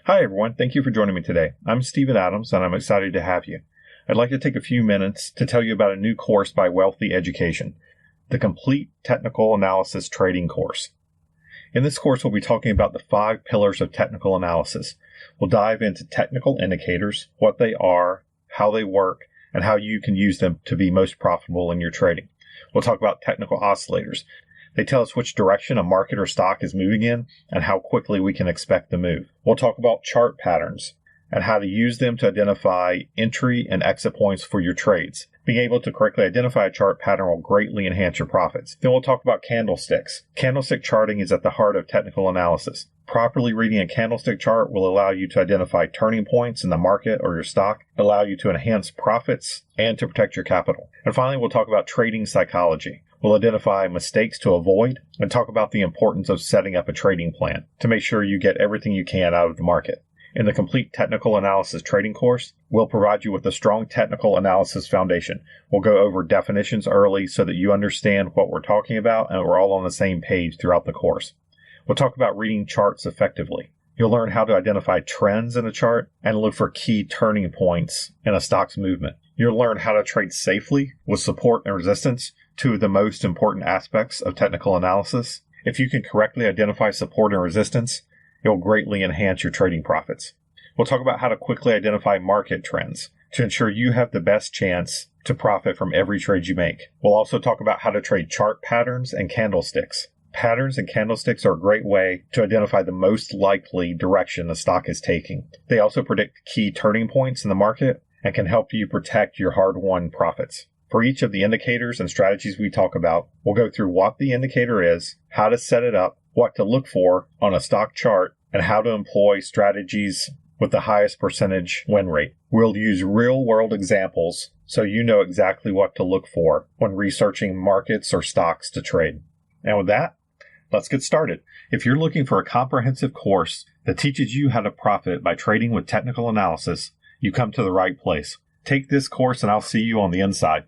Hi, everyone. Thank you for joining me today. I'm Stephen Adams, and I'm excited to have you. I'd like to take a few minutes to tell you about a new course by Wealthy Education, the Complete Technical Analysis Trading Course. In this course, we'll be talking about the 5 pillars of technical analysis. We'll dive into technical indicators, what they are, how they work, and how you can use them to be most profitable in your trading. We'll talk about technical oscillators. They tell us which direction a market or stock is moving in and how quickly we can expect the move. We'll talk about chart patterns and how to use them to identify entry and exit points for your trades. Being able to correctly identify a chart pattern will greatly enhance your profits. Then we'll talk about candlesticks. Candlestick charting is at the heart of technical analysis. Properly reading a candlestick chart will allow you to identify turning points in the market or your stock, allow you to enhance profits, and to protect your capital. And finally, we'll talk about trading psychology. We'll identify mistakes to avoid and talk about the importance of setting up a trading plan to make sure you get everything you can out of the market. In the Complete Technical Analysis Trading course, we'll provide you with a strong technical analysis foundation. We'll go over definitions early so that you understand what we're talking about and we're all on the same page throughout the course. We'll talk about reading charts effectively. You'll learn how to identify trends in a chart and look for key turning points in a stock's movement. You'll learn how to trade safely with support and resistance, 2 of the most important aspects of technical analysis. If you can correctly identify support and resistance, it will greatly enhance your trading profits. We'll talk about how to quickly identify market trends to ensure you have the best chance to profit from every trade you make. We'll also talk about how to trade chart patterns and candlesticks. Patterns and candlesticks are a great way to identify the most likely direction a stock is taking. They also predict key turning points in the market and can help you protect your hard-won profits. For each of the indicators and strategies we talk about, we'll go through what the indicator is, how to set it up, what to look for on a stock chart, and how to employ strategies with the highest percentage win rate. We'll use real-world examples so you know exactly what to look for when researching markets or stocks to trade. And with that, let's get started. If you're looking for a comprehensive course that teaches you how to profit by trading with technical analysis, you come to the right place. Take this course and I'll see you on the inside.